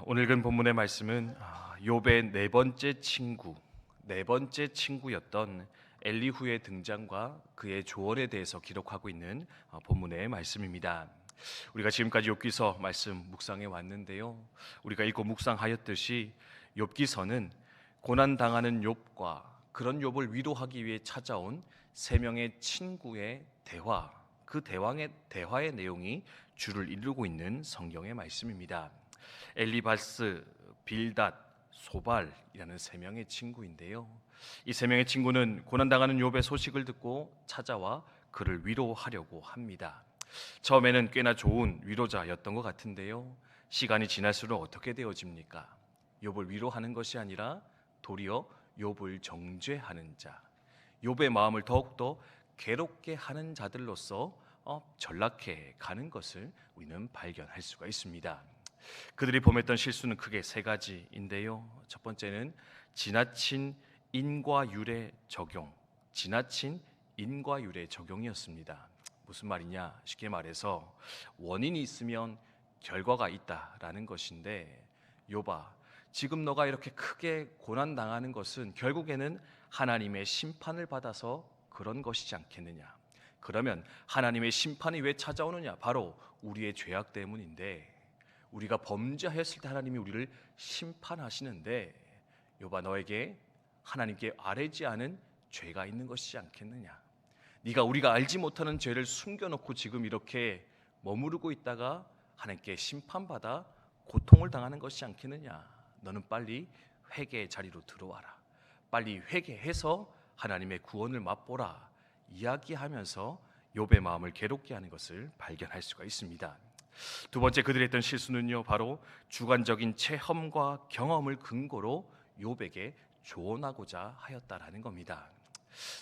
오늘 읽은 본문의 말씀은 욥의 네 번째 친구였던 엘리후의 등장과 그의 조언에 대해서 기록하고 있는 본문의 말씀입니다. 우리가 지금까지 욥기서 말씀 묵상해 왔는데요. 우리가 읽고 묵상하였듯이 욥기서는 고난 당하는 욥과 그런 욥을 위로하기 위해 찾아온 세 명의 친구의 대화, 그 대화의 내용이 주를 이루고 있는 성경의 말씀입니다. 엘리바스, 빌닷, 소발이라는 세 명의 친구인데요. 이 세 명의 친구는 고난당하는 욥의 소식을 듣고 찾아와 그를 위로하려고 합니다. 처음에는 꽤나 좋은 위로자였던 것 같은데요. 시간이 지날수록 어떻게 되어집니까? 욥을 위로하는 것이 아니라 도리어 욥을 정죄하는 자, 욥의 마음을 더욱더 괴롭게 하는 자들로서 전락해 가는 것을 우리는 발견할 수가 있습니다. 그들이 범했던 실수는 크게 세 가지인데요. 첫 번째는 지나친 인과율의 적용이었습니다. 무슨 말이냐? 쉽게 말해서 원인이 있으면 결과가 있다라는 것인데, 욥아, 지금 너가 이렇게 크게 고난당하는 것은 결국에는 하나님의 심판을 받아서 그런 것이지 않겠느냐? 그러면 하나님의 심판이 왜 찾아오느냐? 바로 우리의 죄악 때문인데, 우리가 범죄하였을 때 하나님이 우리를 심판하시는데, 욥아, 너에게 하나님께 아뢰지 않은 죄가 있는 것이지 않겠느냐? 네가 우리가 알지 못하는 죄를 숨겨놓고 지금 이렇게 머무르고 있다가 하나님께 심판받아 고통을 당하는 것이지 않겠느냐? 너는 빨리 회개의 자리로 들어와라. 빨리 회개해서 하나님의 구원을 맛보라. 이야기하면서 욥의 마음을 괴롭게 하는 것을 발견할 수가 있습니다. 두 번째, 그들이 했던 실수는요, 바로 주관적인 체험과 경험을 근거로 욥에게 조언하고자 하였다라는 겁니다.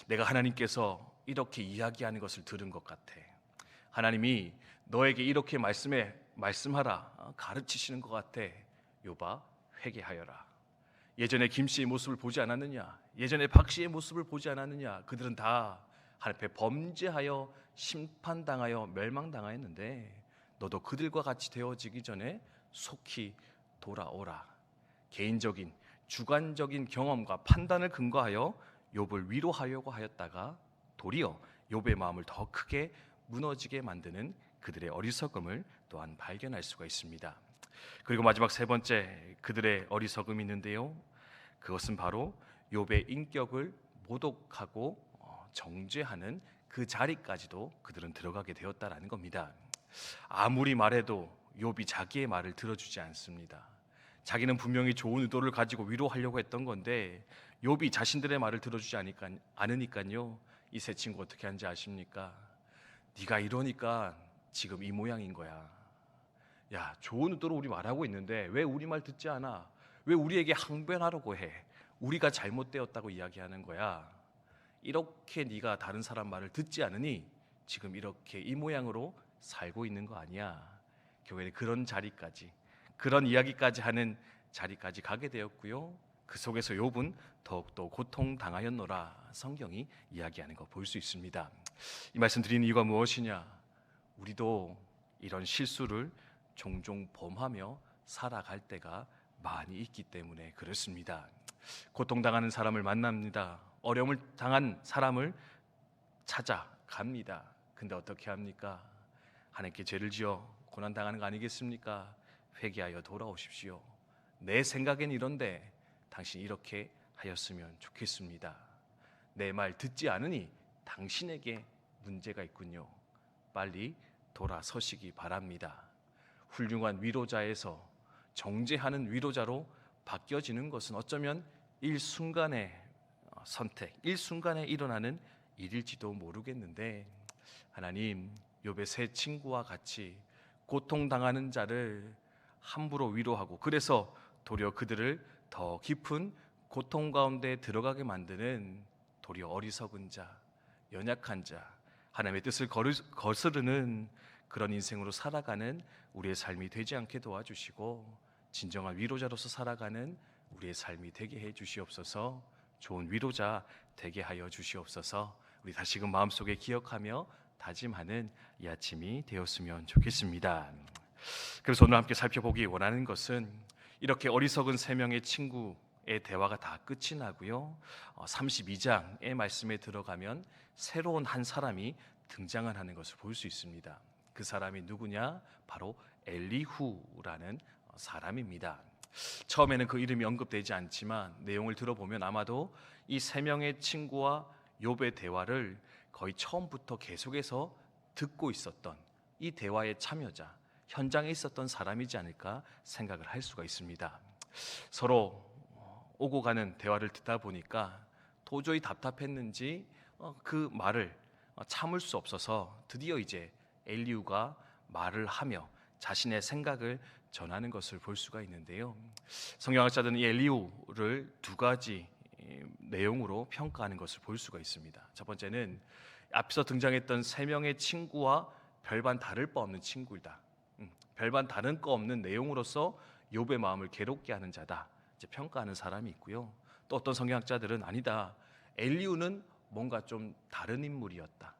내가 하나님께서 이렇게 이야기하는 것을 들은 것 같아. 하나님이 너에게 이렇게 말씀하라 가르치시는 것 같아. 욥아, 회개하여라. 예전에 김 씨의 모습을 보지 않았느냐? 예전에 박 씨의 모습을 보지 않았느냐? 그들은 다 하나님 앞에 범죄하여 심판당하여 멸망당하였는데, 너도 그들과 같이 되어지기 전에 속히 돌아오라. 개인적인 주관적인 경험과 판단을 근거하여 욥을 위로하려고 하였다가 도리어 욥의 마음을 더 크게 무너지게 만드는 그들의 어리석음을 또한 발견할 수가 있습니다. 그리고 마지막 세 번째, 그들의 어리석음이 있는데요. 그것은 바로 욥의 인격을 모독하고 정죄하는 그 자리까지도 그들은 들어가게 되었다라는 겁니다. 아무리 말해도 욥이 자기의 말을 들어주지 않습니다. 자기는 분명히 좋은 의도를 가지고 위로하려고 했던 건데 욥이 자신들의 말을 들어주지 않으니까요. 이 세 친구 어떻게 하는지 아십니까? 네가 이러니까 지금 이 모양인 거야. 야, 좋은 의도로 우리 말하고 있는데 왜 우리 말 듣지 않아? 왜 우리에게 항변하려고 해? 우리가 잘못되었다고 이야기하는 거야. 이렇게 네가 다른 사람 말을 듣지 않으니 지금 이렇게 이 모양으로 살고 있는 거 아니야. 교회는 그런 자리까지, 그런 이야기까지 하는 자리까지 가게 되었고요. 그 속에서 욥은 더욱더 고통당하였노라 성경이 이야기하는 거 볼 수 있습니다. 이 말씀 드리는 이유가 무엇이냐? 우리도 이런 실수를 종종 범하며 살아갈 때가 많이 있기 때문에 그렇습니다. 고통당하는 사람을 만납니다. 어려움을 당한 사람을 찾아갑니다. 근데 어떻게 합니까? 하나님께 죄를 지어 고난당하는 거 아니겠습니까? 회개하여 돌아오십시오. 내 생각엔 이런데 당신 이렇게 하였으면 좋겠습니다. 내 말 듣지 않으니 당신에게 문제가 있군요. 빨리 돌아서시기 바랍니다. 훌륭한 위로자에서 정죄하는 위로자로 바뀌어지는 것은 어쩌면 일순간의 선택, 일순간에 일어나는 일일지도 모르겠는데, 하나님, 욥의 세 친구와 같이 고통당하는 자를 함부로 위로하고, 그래서 도리어 그들을 더 깊은 고통 가운데 들어가게 만드는 도리어 어리석은 자, 연약한 자, 하나님의 뜻을 거스르는 그런 인생으로 살아가는 우리의 삶이 되지 않게 도와주시고, 진정한 위로자로서 살아가는 우리의 삶이 되게 해 주시옵소서. 좋은 위로자 되게 하여 주시옵소서. 우리 다시금 마음속에 기억하며 다짐하는 이 아침이 되었으면 좋겠습니다. 그래서 오늘 함께 살펴보기 원하는 것은 이렇게 어리석은 세 명의 친구의 대화가 다 끝이 나고요. 32장의 말씀에 들어가면 새로운 한 사람이 등장을 하는 것을 볼 수 있습니다. 그 사람이 누구냐? 바로 엘리후라는 사람입니다. 처음에는 그 이름이 언급되지 않지만 내용을 들어보면 아마도 이 세 명의 친구와 욥의 대화를 거의 처음부터 계속해서 듣고 있었던, 이 대화의 참여자, 현장에 있었던 사람이지 않을까 생각을 할 수가 있습니다. 서로 오고 가는 대화를 듣다 보니까 도저히 답답했는지 그 말을 참을 수 없어서 드디어 이제 엘리후가 말을 하며 자신의 생각을 전하는 것을 볼 수가 있는데요. 성경학자들은 이 엘리후를 두 가지 내용으로 평가하는 것을 볼 수가 있습니다. 첫 번째는 앞서 등장했던 세 명의 친구와 별반 다를 바 없는 친구이다. 별반 다른 거 없는 내용으로서 욥의 마음을 괴롭게 하는 자다, 이제 평가하는 사람이 있고요. 또 어떤 성경학자들은 아니다, 엘리후는 뭔가 좀 다른 인물이었다.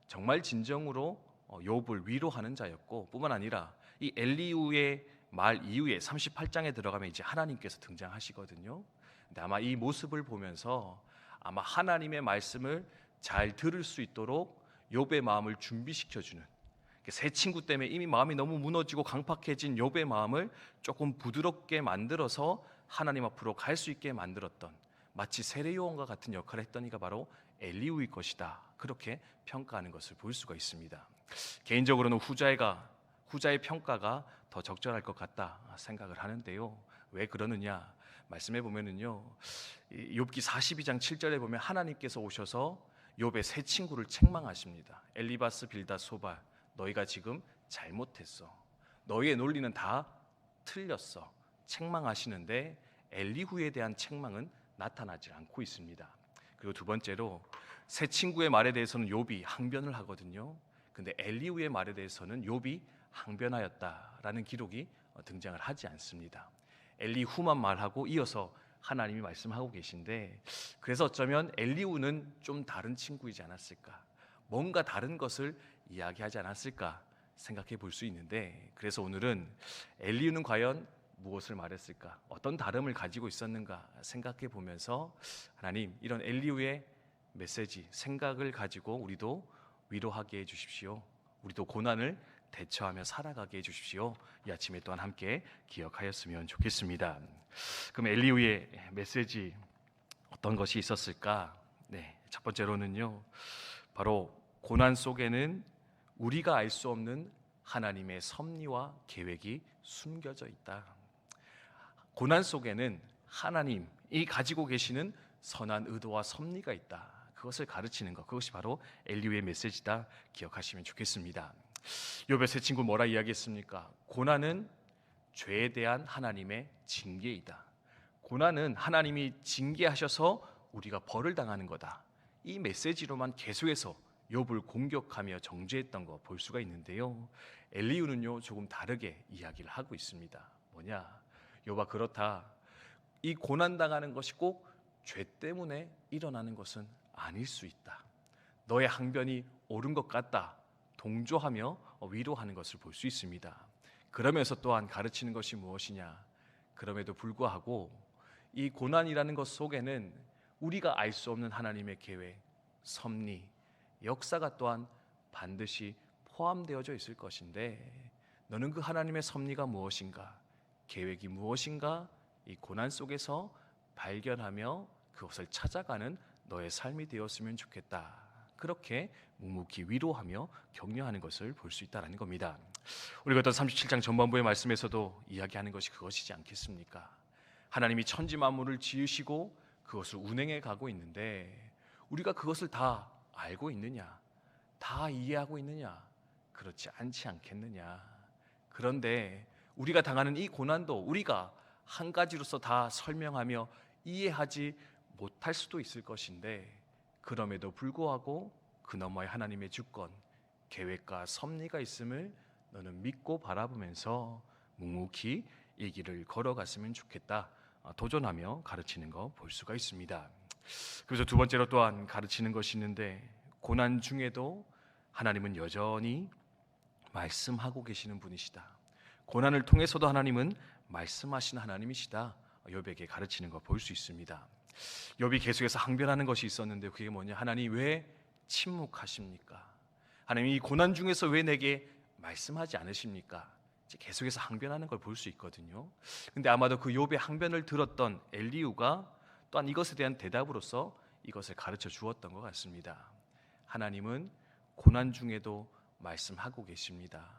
정말 진정으로 욥을 위로하는 자였고, 뿐만 아니라 이 엘리후의 말 이후에 38장에 들어가면 이제 하나님께서 등장하시거든요. 근데 아마 이 모습을 보면서 아마 하나님의 말씀을 잘 들을 수 있도록 욥의 마음을 준비시켜주는, 세 친구 때문에 이미 마음이 너무 무너지고 강팍해진 욥의 마음을 조금 부드럽게 만들어서 하나님 앞으로 갈 수 있게 만들었던, 마치 세례요한과 같은 역할을 했던 이가 바로 엘리후의 것이다, 그렇게 평가하는 것을 볼 수가 있습니다. 개인적으로는 후자의 평가가 더 적절할 것 같다 생각을 하는데요. 왜 그러느냐? 말씀해 보면은요, 욥기 42장 7절에 보면 하나님께서 오셔서 욥의 세 친구를 책망하십니다. 엘리바스, 빌닷, 소발, 너희가 지금 잘못했어. 너희의 논리는 다 틀렸어. 책망하시는데 엘리후에 대한 책망은 나타나지 않고 있습니다. 그리고 두 번째로 세 친구의 말에 대해서는 욥이 항변을 하거든요. 근데 엘리후의 말에 대해서는 욥이 항변하였다라는 기록이 등장을 하지 않습니다. 엘리후만 말하고 이어서 하나님이 말씀하고 계신데, 그래서 어쩌면 엘리후는 좀 다른 친구이지 않았을까, 뭔가 다른 것을 이야기하지 않았을까 생각해 볼 수 있는데, 그래서 오늘은 엘리후는 과연 무엇을 말했을까, 어떤 다름을 가지고 있었는가 생각해 보면서 하나님, 이런 엘리후의 메시지, 생각을 가지고 우리도 위로하게 해주십시오. 우리도 고난을 대처하며 살아가게 해주십시오. 이 아침에 또한 함께 기억하였으면 좋겠습니다. 그럼 엘리후의 메시지 어떤 것이 있었을까? 첫 번째로는요, 바로 고난 속에는 우리가 알 수 없는 하나님의 섭리와 계획이 숨겨져 있다. 고난 속에는 하나님이 가지고 계시는 선한 의도와 섭리가 있다. 그것을 가르치는 것, 그것이 바로 엘리후의 메시지다, 기억하시면 좋겠습니다. 욥의 세 친구 뭐라 이야기했습니까? 고난은 죄에 대한 하나님의 징계이다. 고난은 하나님이 징계하셔서 우리가 벌을 당하는 거다. 이 메시지로만 계속해서 욥을 공격하며 정죄했던 거 볼 수가 있는데요. 엘리후는요, 조금 다르게 이야기를 하고 있습니다. 뭐냐? 욥아, 그렇다. 이 고난 당하는 것이 꼭 죄 때문에 일어나는 것은 아닐 수 있다. 너의 항변이 옳은 것 같다. 동조하며 위로하는 것을 볼 수 있습니다. 그러면서 또한 가르치는 것이 무엇이냐? 그럼에도 불구하고 이 고난이라는 것 속에는 우리가 알 수 없는 하나님의 계획, 섭리, 역사가 또한 반드시 포함되어져 있을 것인데, 너는 그 하나님의 섭리가 무엇인가, 계획이 무엇인가, 이 고난 속에서 발견하며 그것을 찾아가는 너의 삶이 되었으면 좋겠다. 그렇게 묵묵히 위로하며 격려하는 것을 볼 수 있다는 겁니다. 우리가 어떤 37장 전반부의 말씀에서도 이야기하는 것이 그것이지 않겠습니까? 하나님이 천지 만물을 지으시고 그것을 운행해 가고 있는데 우리가 그것을 다 알고 있느냐? 다 이해하고 있느냐? 그렇지 않지 않겠느냐? 그런데 우리가 당하는 이 고난도 우리가 한 가지로서 다 설명하며 이해하지 못할 수도 있을 것인데, 그럼에도 불구하고 그 너머에 하나님의 주권, 계획과 섭리가 있음을 너는 믿고 바라보면서 묵묵히 이 길을 걸어갔으면 좋겠다, 도전하며 가르치는 거 볼 수가 있습니다. 그래서 두 번째로 또한 가르치는 것이 있는데, 고난 중에도 하나님은 여전히 말씀하고 계시는 분이시다. 고난을 통해서도 하나님은 말씀하시는 하나님이시다. 욥에게 가르치는 거 볼 수 있습니다. 욥이 계속해서 항변하는 것이 있었는데 그게 뭐냐? 하나님 왜 침묵하십니까? 하나님 이 고난 중에서 왜 내게 말씀하지 않으십니까? 계속해서 항변하는 걸 볼 수 있거든요. 근데 아마도 그 욥의 항변을 들었던 엘리후가 또한 이것에 대한 대답으로서 이것을 가르쳐 주었던 것 같습니다. 하나님은 고난 중에도 말씀하고 계십니다.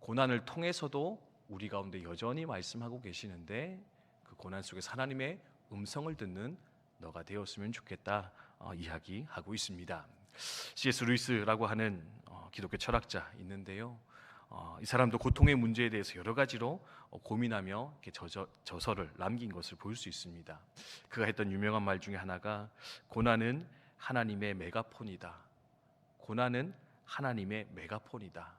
고난을 통해서도 우리 가운데 여전히 말씀하고 계시는데 그 고난 속에서 하나님의 음성을 듣는 너가 되었으면 좋겠다 이야기하고 있습니다. C.S. 루이스라고 하는 기독교 철학자 있는데요. 이 사람도 고통의 문제에 대해서 여러 가지로 고민하며 이렇게 저서를 남긴 것을 볼 수 있습니다. 그가 했던 유명한 말 중에 하나가 고난은 하나님의 메가폰이다. 고난은 하나님의 메가폰이다.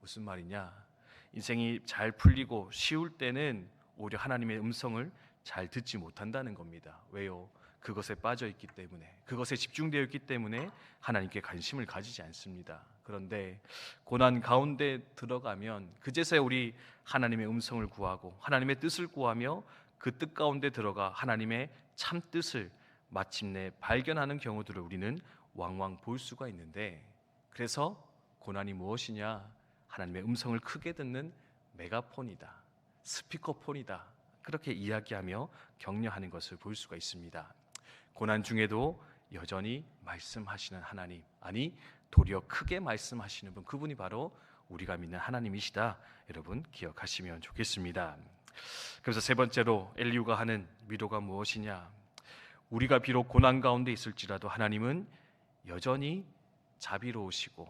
무슨 말이냐? 인생이 잘 풀리고 쉬울 때는 오히려 하나님의 음성을 잘 듣지 못한다는 겁니다. 왜요? 그것에 빠져 있기 때문에, 그것에 집중되어 있기 때문에 하나님께 관심을 가지지 않습니다. 그런데 고난 가운데 들어가면 그제서야 우리 하나님의 음성을 구하고 하나님의 뜻을 구하며 그 뜻 가운데 들어가 하나님의 참 뜻을 마침내 발견하는 경우들을 우리는 왕왕 볼 수가 있는데, 그래서 고난이 무엇이냐? 하나님의 음성을 크게 듣는 메가폰이다, 스피커폰이다, 그렇게 이야기하며 격려하는 것을 볼 수가 있습니다. 고난 중에도 여전히 말씀하시는 하나님, 아니 도리어 크게 말씀하시는 분, 그분이 바로 우리가 믿는 하나님이시다. 여러분 기억하시면 좋겠습니다. 그래서 세 번째로 엘리후가 하는 위로가 무엇이냐? 우리가 비록 고난 가운데 있을지라도 하나님은 여전히 자비로우시고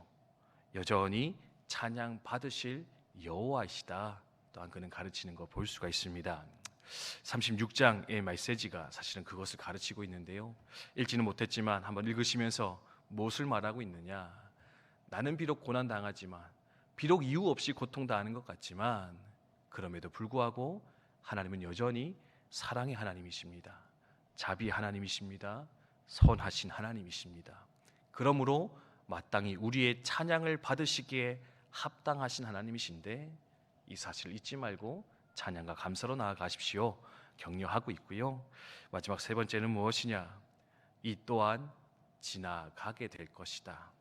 여전히 찬양 받으실 여호와이시다. 또한 그는 가르치는 거 볼 수가 있습니다. 36장의 메시지가 사실은 그것을 가르치고 있는데요. 읽지는 못했지만 한번 읽으시면서 무엇을 말하고 있느냐? 나는 비록 고난 당하지만, 비록 이유 없이 고통당하는 것 같지만, 그럼에도 불구하고 하나님은 여전히 사랑의 하나님이십니다. 자비의 하나님이십니다. 선하신 하나님이십니다. 그러므로 마땅히 우리의 찬양을 받으시기에 합당하신 하나님이신데 이 사실을 잊지 말고 찬양과 감사로 나아가십시오. 격려하고 있고요. 마지막 세 번째는 무엇이냐? 이 또한 지나가게 될 것이다.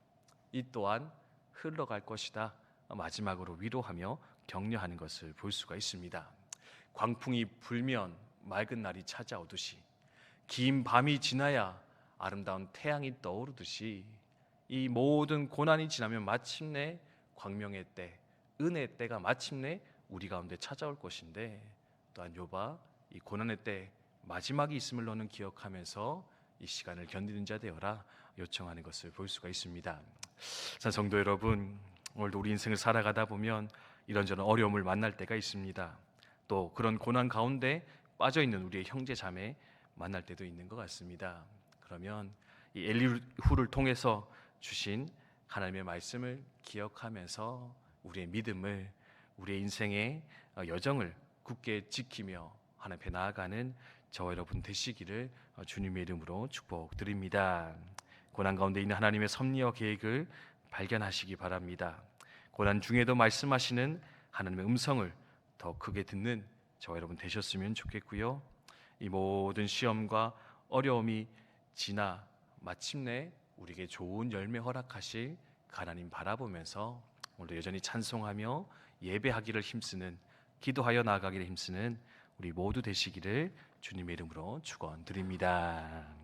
이 또한 흘러갈 것이다. 마지막으로 위로하며 격려하는 것을 볼 수가 있습니다. 광풍이 불면 맑은 날이 찾아오듯이, 긴 밤이 지나야 아름다운 태양이 떠오르듯이, 이 모든 고난이 지나면 마침내 광명의 때, 은혜의 때가 마침내 우리 가운데 찾아올 것인데, 또한 욥아 이 고난의 때 마지막이 있음을 너는 기억하면서 이 시간을 견디는 자 되어라 요청하는 것을 볼 수가 있습니다. 자, 성도 여러분, 오늘도 우리 인생을 살아가다 보면 이런저런 어려움을 만날 때가 있습니다. 또 그런 고난 가운데 빠져있는 우리의 형제 자매 만날 때도 있는 것 같습니다. 그러면 이 엘리후를 통해서 주신 하나님의 말씀을 기억하면서 우리의 믿음을, 우리의 인생의 여정을 굳게 지키며 하나님 앞에 나아가는 저와 여러분 되시기를 주님의 이름으로 축복드립니다. 고난 가운데 있는 하나님의 섭리와 계획을 발견하시기 바랍니다. 고난 중에도 말씀하시는 하나님의 음성을 더 크게 듣는 저와 여러분 되셨으면 좋겠고요. 이 모든 시험과 어려움이 지나 마침내 우리에게 좋은 열매 허락하실 하나님 바라보면서 오늘도 여전히 찬송하며 예배하기를 힘쓰는, 기도하여 나아가기를 힘쓰는 우리 모두 되시기를 주님의 이름으로 축원드립니다.